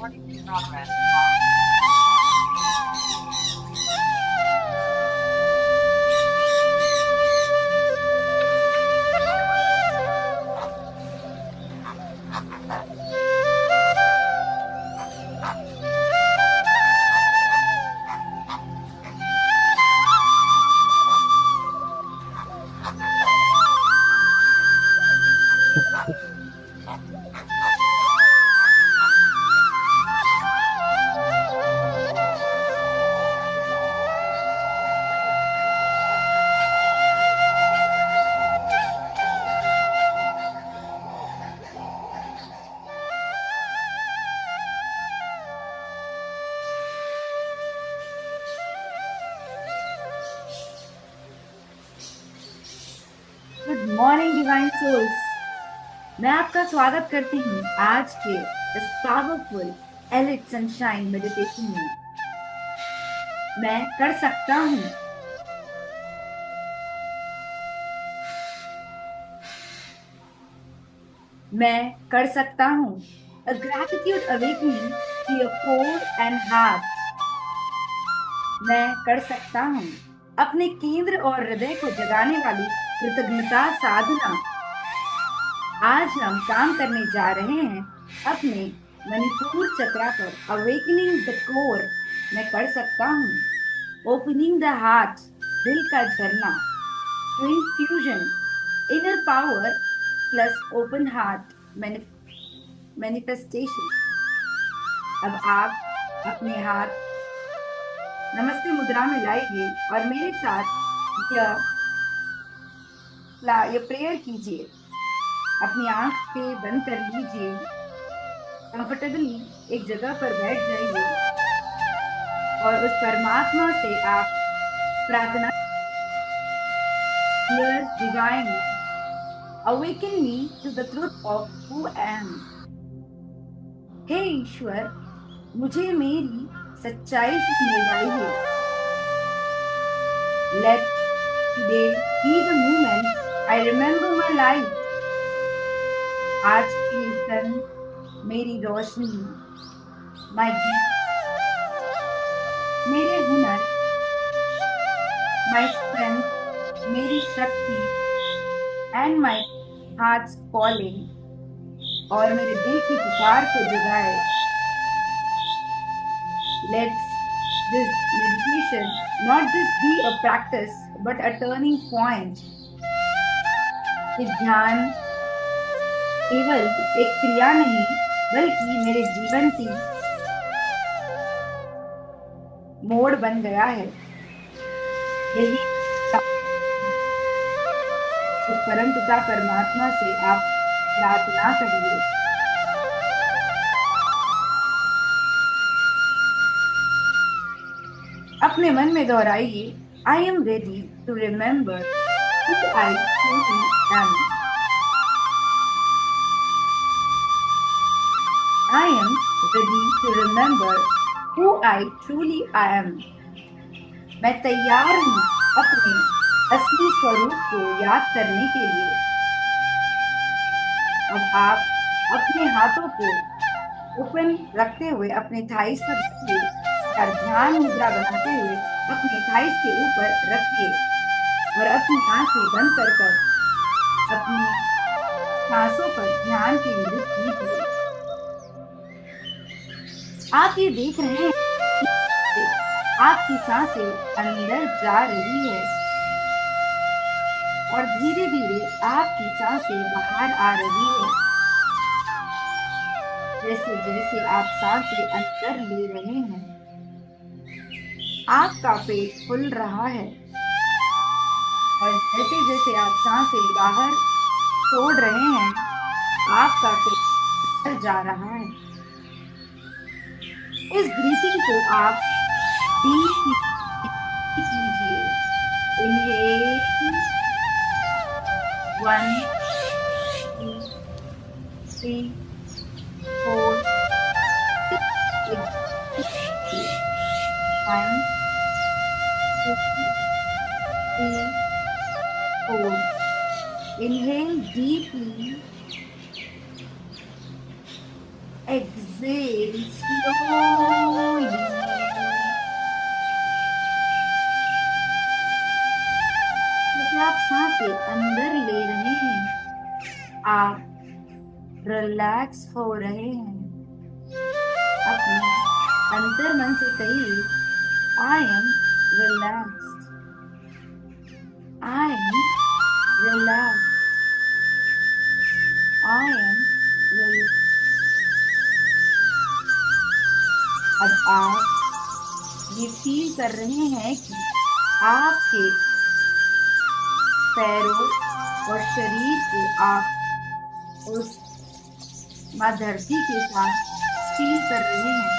Recording in progress. Good morning divine souls. मैं आपका स्वागत करती हूँ आज के इस पावरफुल एलिट सनशाइन मेडिटेशन में। मैं कर सकता हूँ। मैं कर सकता हूँ। A gratitude awakening to your core and heart. मैं कर सकता हूँ। अपने केंद्र और हृदय को जगाने वाली कृतज्ञता साधना। आज हम काम करने जा रहे हैं अपने मणिपुर चक्रा पर। Awakening the core. मैं कर सकता हूँ। ओपनिंग द हार्ट, दिल का झरना। Twin fusion, inner power plus open heart manifestation. अब आप अपने हाथ नमस्ते मुद्रा में लाइए और मेरे साथ यह ये प्रेयर कीजिए। अपनी आंख पे बंद कर लीजिए। कंफर्टेबली एक जगह पर बैठ जाइए और उस परमात्मा से आप प्रार्थना। Dear Divine, awaken me to the truth of who I am. हे ईश्वर, मुझे मेरी सच्चाई से मिलवाइए। Let today be the moment I remember my life. आज की ये क्षण मेरी रोशनी, my gift, मेरे हुनर, my strength, मेरी शक्ति, and my heart's calling, और मेरे दिल की पुकार को जगाए। Let's this meditation not just be a practice but a turning point. ये ध्यान केवल एक क्रिया नहीं बल्कि मेरे जीवन की मोड़ बन गया है। यही उस परम पिता परमात्मा से आप प्रार्थना करिए। अपने मन में दोहराइए, I am ready to remember who I truly am. I am ready to remember who I truly am. मैं तैयार हूँ अपने असली स्वरूप को याद करने के लिए। अब आप अपने हाथों को ओपन रखते हुए अपने थाइस पर रखिए और ध्यान मुद्रा बनाते हुए अपने थाइस के ऊपर रखिए और अपनी आंखें बंद कर अपनी सांसों पर ध्यान केंद्रित कीजिए। आप ये देख रहे हैं कि आपकी सांसें अंदर जा रही है और धीरे धीरे आपकी सांसें बाहर आ रही है। जैसे जैसे आप सांसें अंदर ले रहे हैं आपका पेट फूल रहा है और जैसे जैसे आप सांसें बाहर छोड़ रहे हैं आपका पेट अंदर जा रहा है। इस ब्रीथिंग को आप डीप कीजिए। Inhale 1 2 3 4 1 2 3 4 Inhale deeply. Exhale. exhale slowly. जैसे आप सांसें अंदर ले रहे हैं, आप रिलैक्स हो रहे हैं। अपने अंतर मन से कहिए, I am relaxed, I am relax, I am relax. अब आप ये फील कर रहे हैं कि आपके पैरों और शरीर को आप उस माँ धरती के साथ फील कर रहे हैं।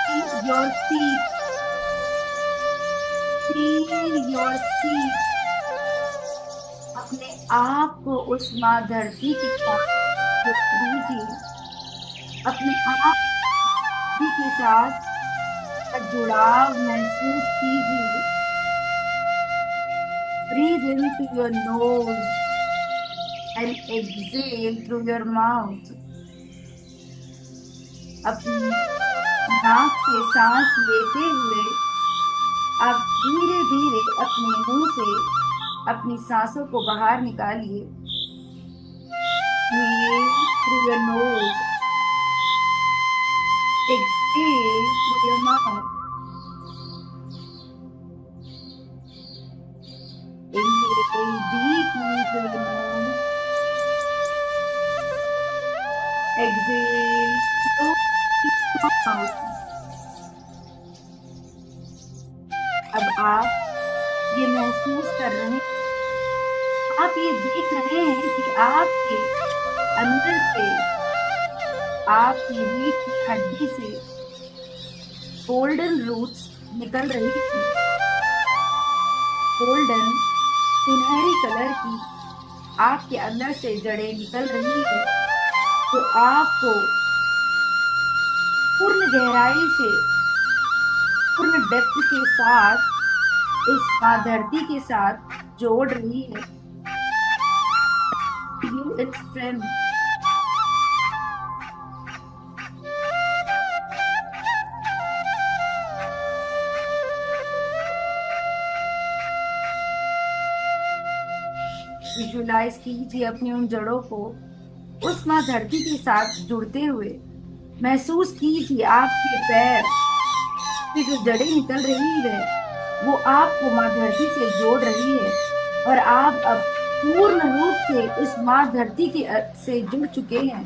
Feel your feet, feel your seat। अपने आप को उस माँ धरती के साथ जोड़ दीजिए। अपने आप के साथ का जुड़ाव महसूस कीजिए। Breathe in through your nose and exhale through your mouth। अपनी नाक से सांस लेते हुए आप धीरे धीरे अपने मुंह से अपनी सांसों को बाहर निकालिए। Inhale through your nose, exhale through your mouth। Inhale deeply through your nose, exhale slowly through your mouth। अब आप ये महसूस कर रहे हैं, आप ये देख रहे हैं कि आपके अंदर से, आपकी रीढ़ की हड्डी से गोल्डन रूट्स निकल रही थी। गोल्डन सुनहरी कलर की आपके अंदर से जड़ें निकल रही है, तो आपको पूर्ण गहराई से, पूर्ण डेप्थ के साथ इस माँ धरती के साथ जोड़ रही है। You its strength। विजुलाइज कीजिए अपनी उन जड़ों को उस माँ धरती के साथ जुड़ते हुए। महसूस कीजिए आपके पैर से जो जड़ें निकल रही है वो आपको माँ धरती से जोड़ रही है, और आप अब पूर्ण रूप से इस माँ धरती के से जुड़ चुके हैं।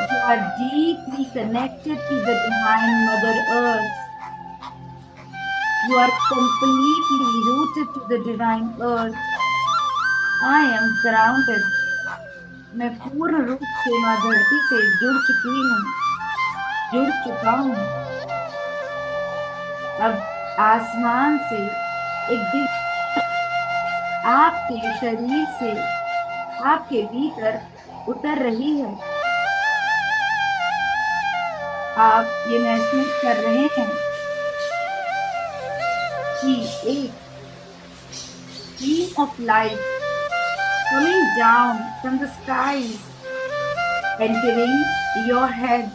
You are deeply connected to the divine Mother Earth। You are completely rooted to the divine earth। I am grounded। मैं पूर्ण रूप से माँ धरती से जुड़ चुकी हूँ, जुड़ चुका हूँ। अब आसमान से एक दिव्य आपके शरीर से, आपके भीतर उतर रही है। आप ये महसूस कर रहे हैं कि एक beam of light coming down from the skies, entering your head,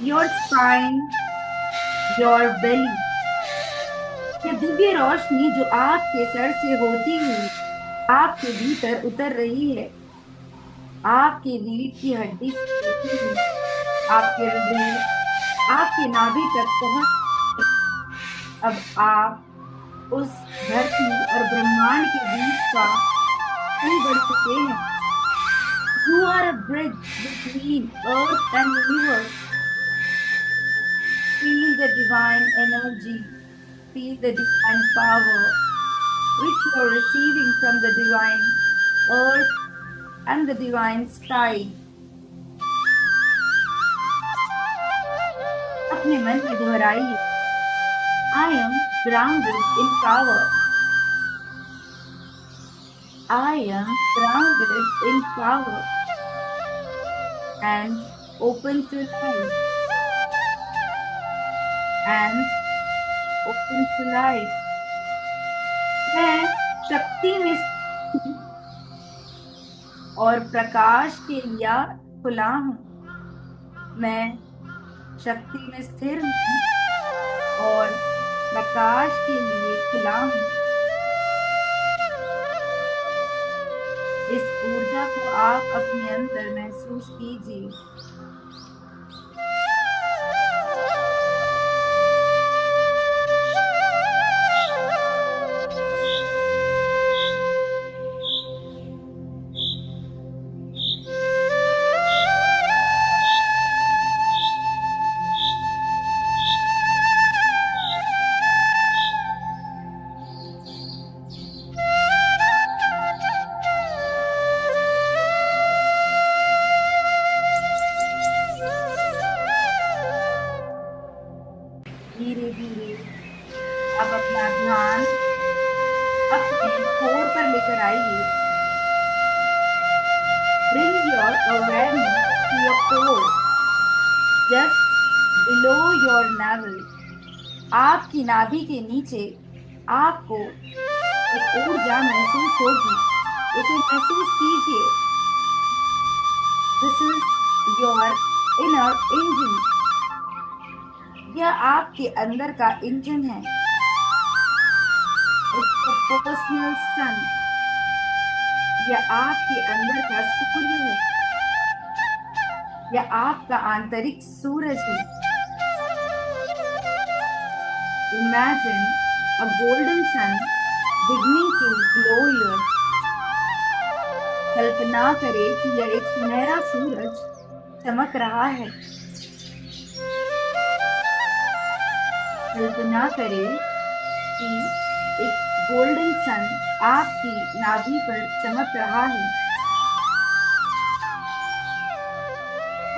your spine, your belly। ये दिव्य रोशनी जो आपके सर से होती हुई आपके भीतर उतर रही है, आपकी रीढ़ की हड्डी से होती हुई आपके हृदय, आपके नाभि तक पहुंच। अब आप उस धरती और ब्रह्मांड के बीच का पुल बन चुके हैं। You are a bridge between earth and universe। Feel the divine energy, feel the divine power which you are receiving from the divine earth and the divine sky। अपने मन में दोहराइए, I am grounded in power। I am grounded in power and open to life, and open to light। मैं शक्ति में और प्रकाश के लिए खुला हूँ। मैं शक्ति में स्थिर हूँ और प्रकाश के लिए खुला हूँ। इस ऊर्जा को आप अपने अंदर महसूस कीजिए। धीरे धीरे आप अपना ध्यान अपने कोर पर लेकर आइए। Bring your awareness to your core, just below your navel. आपकी नाभि के नीचे आपको एक ऊर्जा महसूस होगी। उसे महसूस कीजिए। This is your inner engine. यह आपके अंदर का इंजन है। It's a personal sun. यह आपके अंदर का सूर्य है। यह आपका आंतरिक सूरज है। Imagine a golden sun beginning to glow your. कल्पना करें कि यह एक सुनहरा सूरज चमक रहा है। कल्पना करें कि एक गोल्डन सन आपकी नाभि पर चमक रहा है।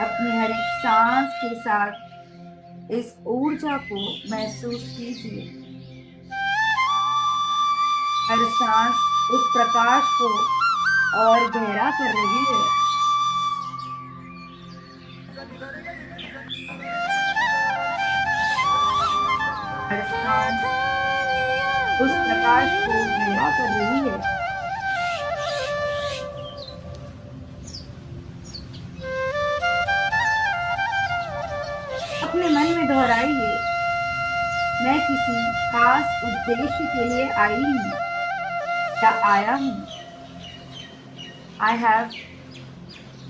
अपनी हर एक सांस के साथ इस ऊर्जा को महसूस कीजिए। हर सांस उस प्रकाश को और गहरा कर रही है। हर सांस उस प्रकाश को गहरा कर रही है। अपने मन में दोहराइए, मैं किसी खास उद्देश्य के लिए आई हूँ या आया हूँ।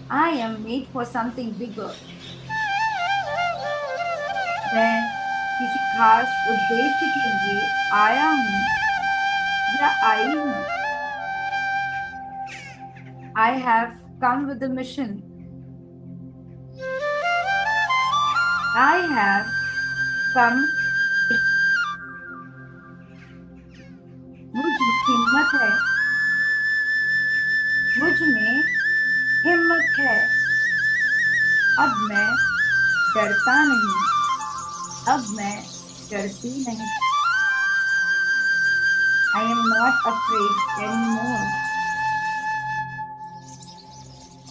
I am made for something bigger. मैं किसी खास उद्देश्य के लिए आया हूँ या आई हूँ। I have come with a mission. I have come. मुझ में हिम्मत है। मुझ में हिम्मत है। अब मैं डरता नहीं। अब मैं डरती नहीं। I am not afraid anymore.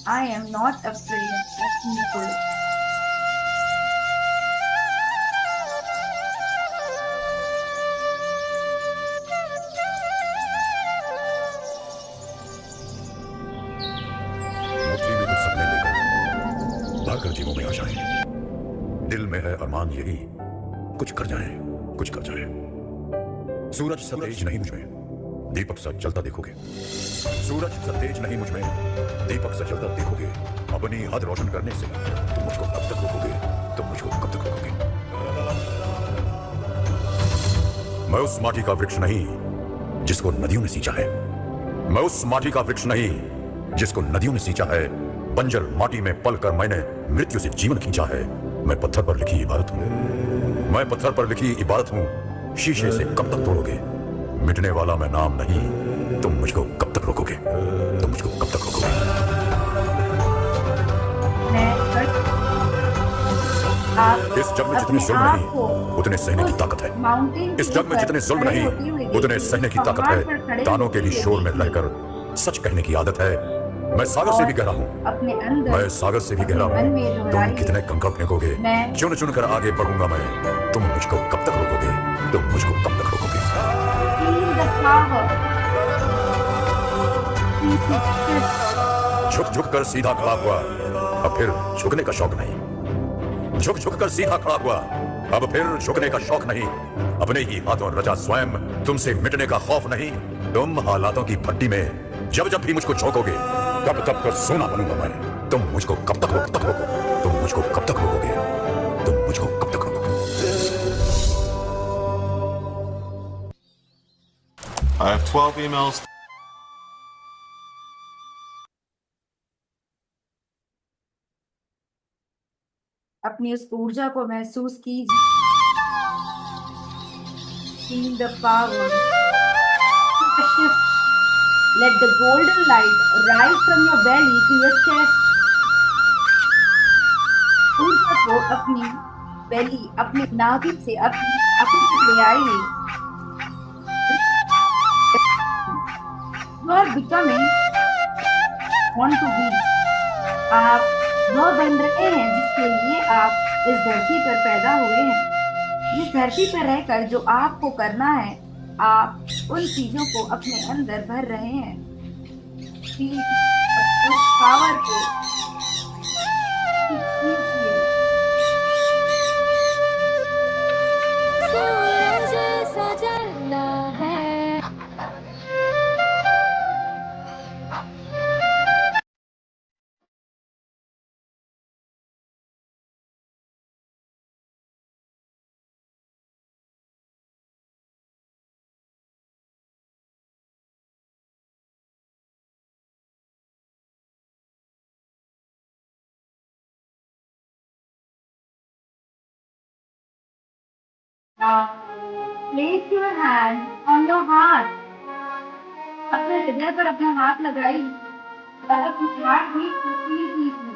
I am not afraid of people. कर जीवों में आशाएं, दिल में है अरमान यही, कुछ कर जाएं, कुछ कर जाएं। सूरज सा तेज नहीं मुझ में, दीपक सा जलता देखोगे। सूरज सा तेज नहीं मुझ में, दीपक सा जलता देखोगे। अपनी हद रोशन करने से तुम मुझको कब तक रोकोगे? तुम मुझको कब तक रोकोगे? मैं उस माटी का वृक्ष नहीं जिसको नदियों ने सींचा है। मैं उस माटी का वृक्ष नहीं जिसको नदियों ने सींचा है। बंजर माटी में पलकर मैंने मृत्यु से जीवन खींचा है। मैं पत्थर पर लिखी इबारत हूं। मैं पत्थर पर लिखी इबारत हूं। शीशे से कब तक तोड़ोगे? मिटने वाला मैं नाम नहीं। तुम मुझको कब तक रोकोगे? तुम मुझको कब तक रोकोगे? इस जग में जितने जुल्म नहीं उतने सहने की ताकत है। इस जग में जितने जुल्म नहीं उतने सहने की ताकत है। तानों के भी शोर में रहकर सच कहने की आदत है। मैं सागर से भी गहरा हूँ। मैं सागर से भी गहरा हूँ। तुम कितने कंकड़ फेंकोगे? चुन चुन कर आगे बढ़ूंगा मैं। तुम मुझको कब तक रोकोगे? तुम मुझको कब तक रोकोगे? झुक झुक कर सीधा खड़ा हुआ अब फिर झुकने का शौक नहीं, झुक झुक कर सीधा खड़ा हुआ। अब फिर झुकने का शौक नहीं, अपने ही हाथों रचा स्वयं, तुमसे मिटने का खौफ नहीं। तुम हालातों की भट्टी में जब जब भी मुझको झोंकोगे, तब तब कर सोना बनूंगा मैं। तुम मुझको कब तक रोकोगे? तुम मुझको कब तक रोकोगे? तुम मुझको कब तक रोकोगे? I have 12 emails. अपनी उस ऊर्जा को महसूस कीजिए। Feel the power. Take a shift. Let the golden light rise from your belly to your chest. ऊर्जा को अपनी बेली, अपने नाभि से अपनी आंखों तक ले आइए। You are becoming want to be. आप वह बन रहे हैं जिसके लिए आप इस धरती पर पैदा हुए हैं। इस धरती पर रहकर जो आपको करना है, आप उन चीजों को अपने अंदर भर रहे हैं। Feel उस पावर को कीजिए। सूरज सा जलना है। Place your hand on your heart. अपने हृदय पर अपना हाथ लगाइए और अपनी हार्ट बीट को फील कीजिए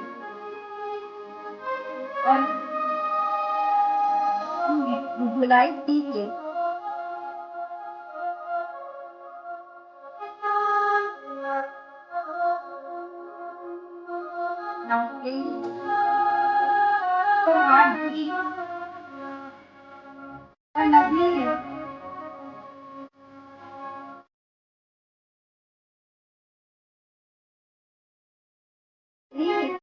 और विजुअलाइज कीजिए। Now please, your heart beat and again. Please,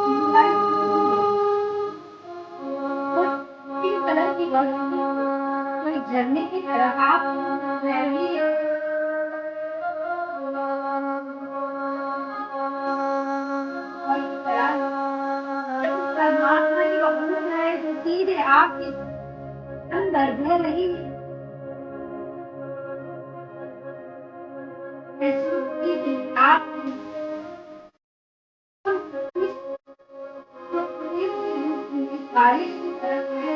visualize pink colour की रोशनी कोई झरने की तरह आप बह रही है। और इस तरह परमात्मा की अमृत है जो सीधे आपके अंदर बह रही है। महसूस कीजिए आप बारिश की तरफ है।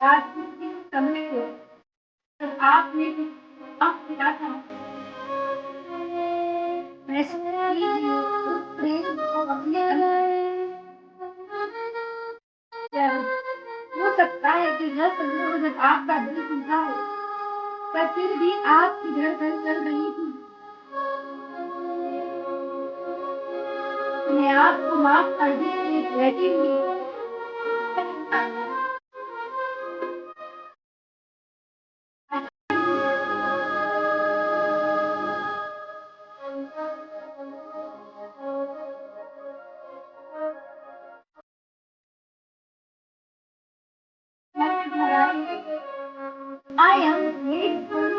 रात के समय को जब आपने आप किया था, महसूस कीजिए उस प्रेम को अपने अंदर। हो सकता है कि हर समय जब आपका दिल टूटा हो, पर फिर भी आपकी धड़कन चल रही थी। अपने आप को माफ कर दीजिए, बैठी हुई I am grateful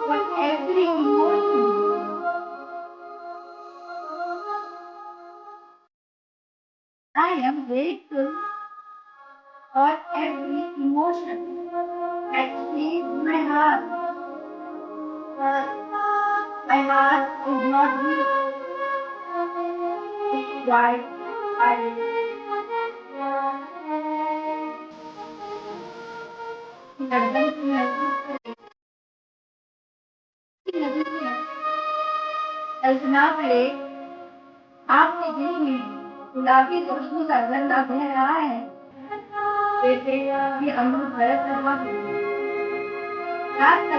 for every emotion. I am grateful for every emotion that shapes my heart. My heart is not weak. It's bright. गर्दन की महसूस नदी में कल्पना करे आपके दिल में गुलाबी रोशनी का झंडा बह रहा है। जैसे ये अमृत बरस रहा है। रात का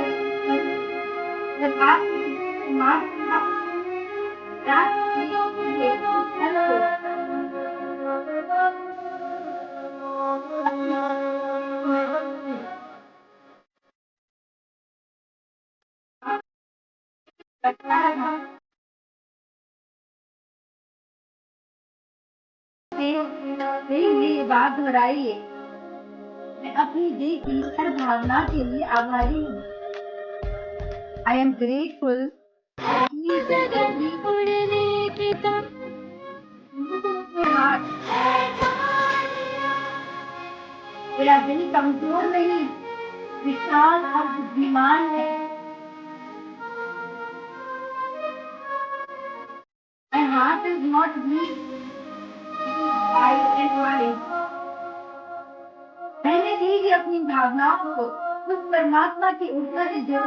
जब आपकी माँ रात ये बात दोहराइए। मैं अपनी दी की हर भावना के लिए आभारी हूँ। I am grateful. उड़ने की तब मेरा दिल कमजोर नहीं, विशाल और बुद्धिमान है। My heart is not weak. I am wise. मैंने दी अपनी भावनाओं को उस परमात्मा की ऊर्जा से जोड़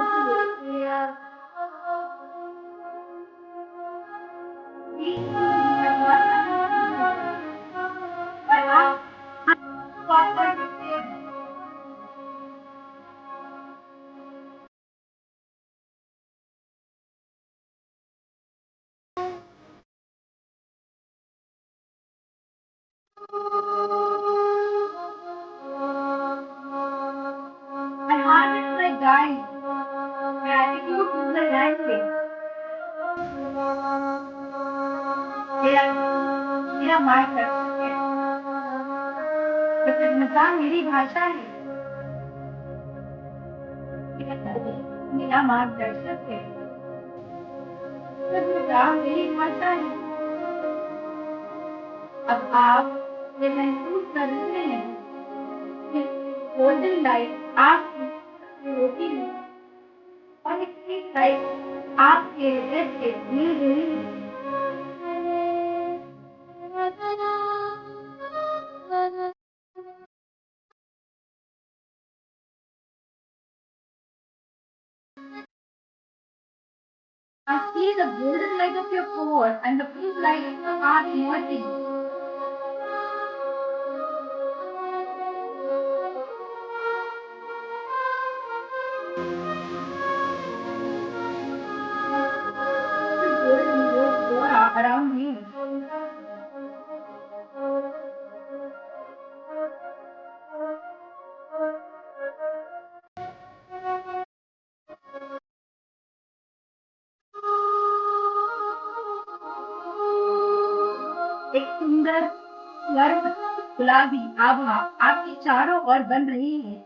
My heart is my guide. Gratitude is the language. मेरा मार्गदर्शक है। कृतज्ञता मेरी भाषा है। मेरा मार्गदर्शक है। कृतज्ञता मेरी भाषा है। अब आप ये महसूस कर रहे हैं कि गोल्डन लाइट आपकी रोटी है और एक लाइट आपके हृदय से मिल रही है। I see the golden light of your core and the blue light of your heart merging. The golden aura around me. एक सुंदर गर्म गुलाबी आभा आपके चारों ओर बन रही है।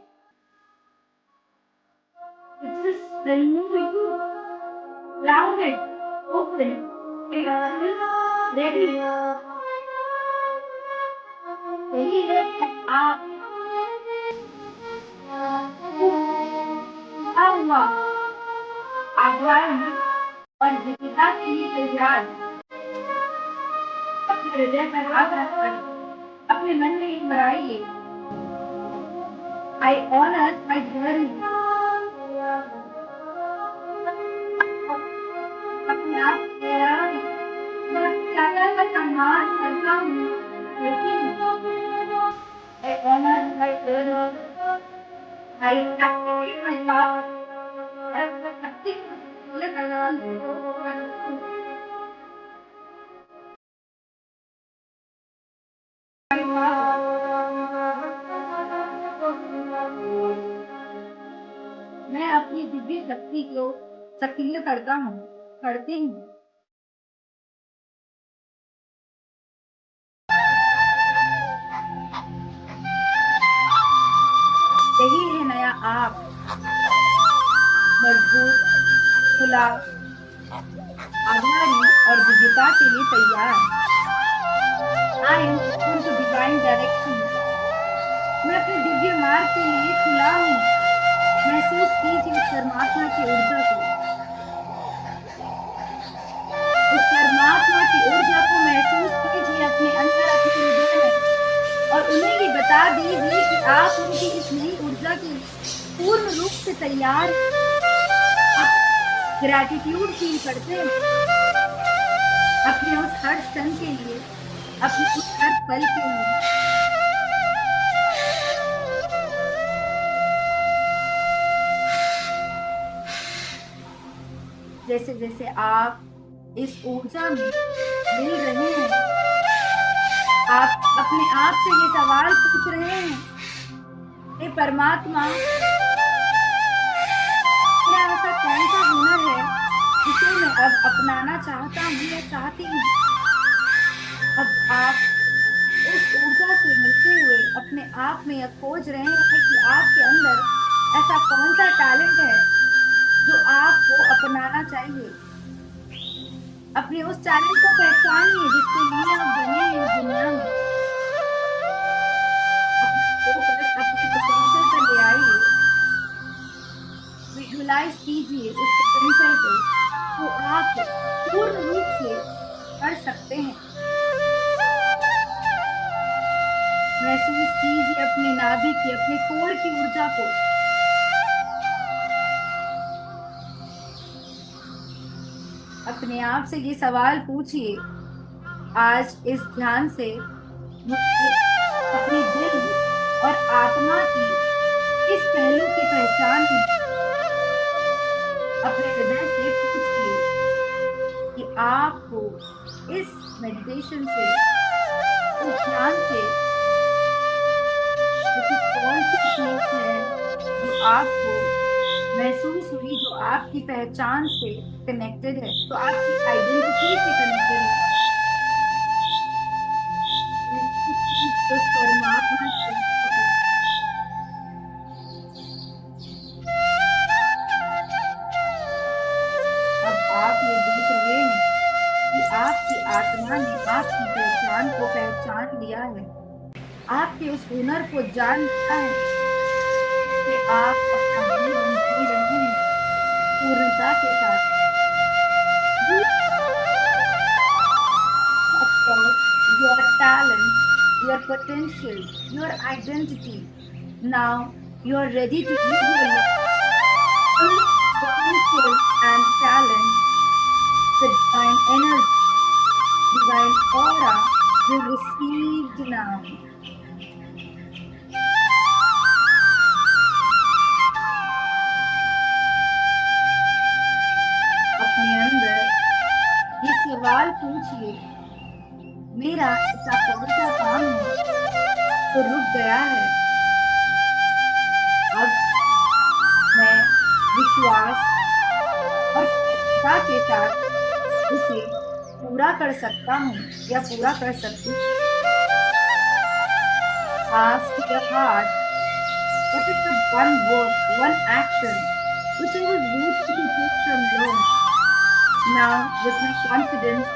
This is spinning to you. Rounded, open, ready. यही है कि आप आभा आह्वान और जिज्ञासा के लिए तैयार। अपने हृदय पर हाथ रखकर अपने मन में एक बढ़ाइए। I honor my journey. अपने आप से ज्यादा सम्मान करता हूँ, लेकिन I honor my journey. I accept my path. मैं अपनी दिव्य शक्ति को सक्रिय करती हूँ। यही है नया आप, मजबूत, खुला, आभारी और दिव्यता के लिए तैयार। I am open to divine direction. मैं अपने दिव्य मार्ग के लिए खुला हूँ। महसूस कीजिए उस परमात्मा की ऊर्जा को। उस परमात्मा की ऊर्जा को महसूस कीजिए अपने अंदर, अपने हृदय में, और उन्हें भी बता दीजिए कि आप उनकी इस नई ऊर्जा के पूर्ण रूप से तैयार। आप ग्रैटिट्यूड फील करते हैं अपने उस हर क्षण के लिए, अपने उस हर पल के लिए। जैसे जैसे आप इस ऊर्जा में मिल रहे हैं, आप अपने आप से ये सवाल पूछ रहे हैं, हे परमात्मा, क्या ऐसा कौन सा हुनर है जिसे मैं अब अपनाना चाहता हूँ या चाहती हूँ। अब आप उस ऊर्जा से मिलते हुए अपने आप में यह खोज रहे हैं कि आपके अंदर ऐसा कौन सा टैलेंट है जो आपको अपनाना चाहिए। अपने उस टैलेंट को पहचानिए जिसके लिए आप बने हैं इस दुनिया में। अपना फोकस अपने पोटेंशियल पर ले आइए। विजुलाइज कीजिए उस पोटेंशियल को जो आप पूर्ण रूप से कर सकते हैं। महसूस कीजिए अपने नाभि की, अपने कोर की ऊर्जा को। अपने आप से ये सवाल पूछिए, आज इस ध्यान से मुझे अपने दिल और आत्मा की किस पहलू की पहचान है। अपने हृदय से पूछिए कि आपको इस मेडिटेशन से, इस ध्यान से ऐसी कौन सी चीज है जो आपको महसूस हुई, जो आपकी पहचान से कनेक्टेड है, तो आपकी आइडेंटिटी से कनेक्टेड है। उस परमात्मा से अब आप ये देख रहे हैं कि आपकी आत्मा ने आपकी पहचान को पहचान लिया है, आपके उस हुनर को जान लिया है, जिससे आप अपना जीवन जी रहे हैं पूर्णता के साथ। Of course, your talent, your potential, your identity. Now you are ready to give your full potential and talent, the divine energy, divine aura you received now. अपने अंदर ये सवाल पूछिए, मेरा ऐसा कौन सा काम है तो रुक गया है। अब मैं विश्वास और श्रद्धा के साथ उसे पूरा कर सकता हूँ या पूरा कर सकती हूँ। Ask your heart, what is the one word, one action which I was rooted to take from Lord? Now, with my confidence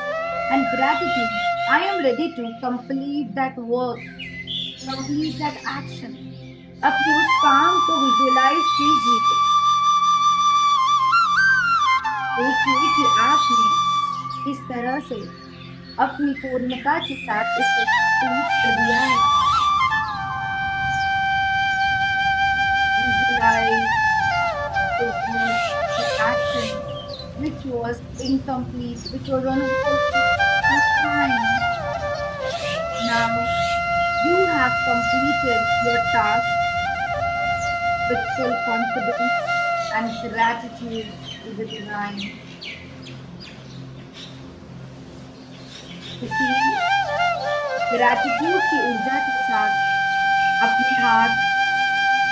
and gratitude, I am ready to complete that work, complete that action. अपने उस काम को visualise कीजिए। देखिए कि आपने किस तरह से अपनी पूर्णता के साथ उसे पूर्ण कर दिया है। Visualize the work, the action which was incomplete, which was on time. Now you have completed your task with full confidence and gratitude to the divine. इसी ग्रैटिट्यूड की ऊर्जा के साथ अपने हाथ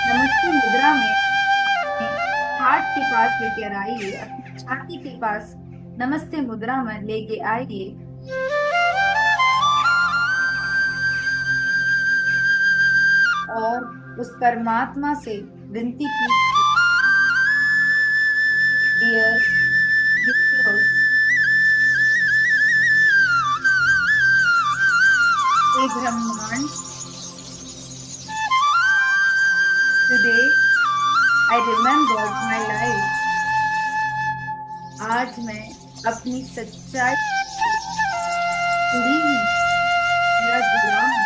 नमस्ते मुद्रा में अपने हार्ट के पास लेकर आइए, अपनी छाती के पास नमस्ते मुद्रा में लेके आइए। और उस परमात्मा से विनती की, डियर यूनिवर्स, हे ब्रह्मांड, today I remembered my life. आज मैं अपनी सच्चाई जुड़ी हूँ या जुड़ा हूँ।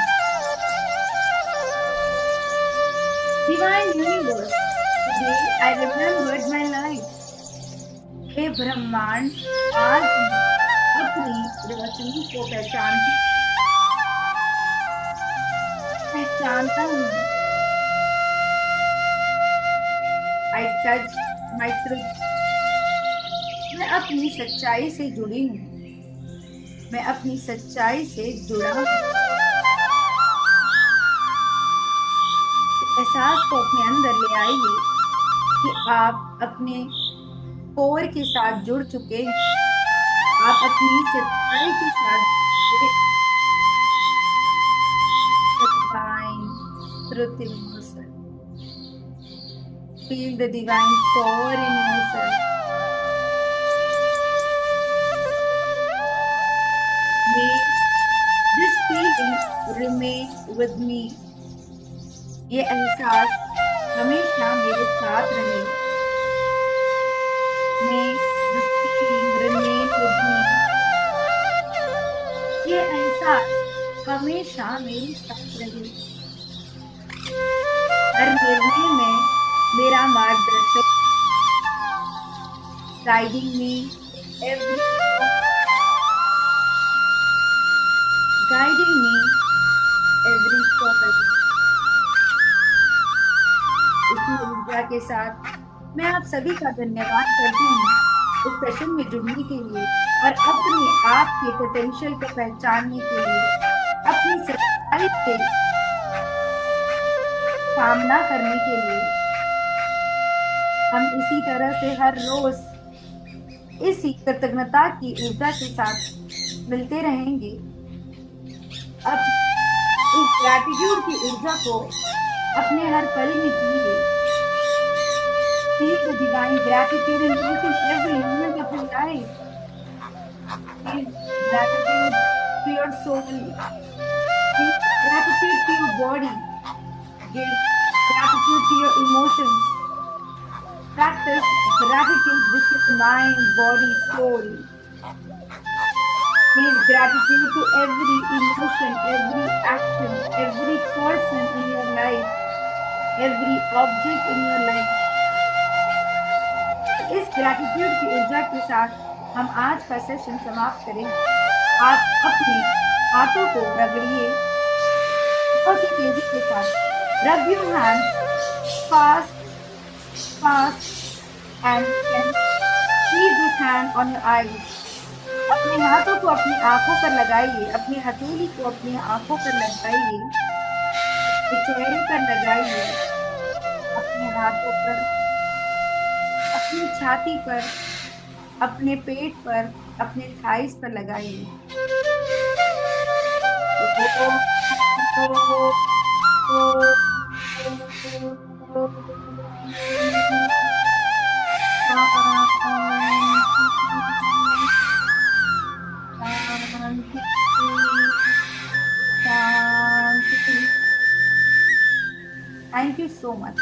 Divine universe, today I remembered my life. हे ब्रह्मांड, आज मैं अपनी रोशनी को पहचानता हूँ। I touch my truth. मैं अपनी सच्चाई से जुड़ी हूँ। मैं अपनी सच्चाई से जुड़ा हूँ। एहसास को अपने अंदर ले आइए कि आप अपने कोर के साथ जुड़ चुके हैं। आप अपनी सच्चाई के साथ divine truth in yourself. Feel the divine power in yourself. May this feeling remain with me. ये एहसास हमेशा मेरे साथ रहे। May this feeling remain with me. ये एहसास हमेशा मेरे साथ रहे। हर निर्णय में मेरा मार्गदर्शक, guiding me every guiding me every step. इसी ऊर्जा के साथ मैं आप सभी का धन्यवाद करती हूँ इस सेशन में जुड़ने के लिए और अपने आप के पोटेंशियल को पहचानने के लिए, अपनी सच्चाई से सामना करने के लिए। हम इसी तरह से हर रोज इसी कृतज्ञता की ऊर्जा के साथ मिलते रहेंगे। अब इस ग्रैटिट्यूड की ऊर्जा को अपने हर पल में जिए। Feel the divine gratitude in each and every moment of your life. Feel gratitude to your soul. Feel gratitude to your body. Give gratitude to your emotions. Practice gratitude with your mind, body, soul. Give gratitude to every emotion, every action, every person in your life, every object in your life. इस gratitude की ऊर्जा के साथ हम आज का session समाप्त करेंगे। आप अपने हाथों को रगड़िए बहुत ही तेजी के साथ। Rub your hands fast and keep this hand on your eyes. अपने हाथों को अपनी आंखों पर लगाइए, अपनी हथेली को अपनी आंखों पर लगाइए, अपने चेहरे पर लगाइए, अपने हाथों पर, अपनी छाती पर, अपने पेट पर, अपने थाइस पर लगाइए। Thank you so much.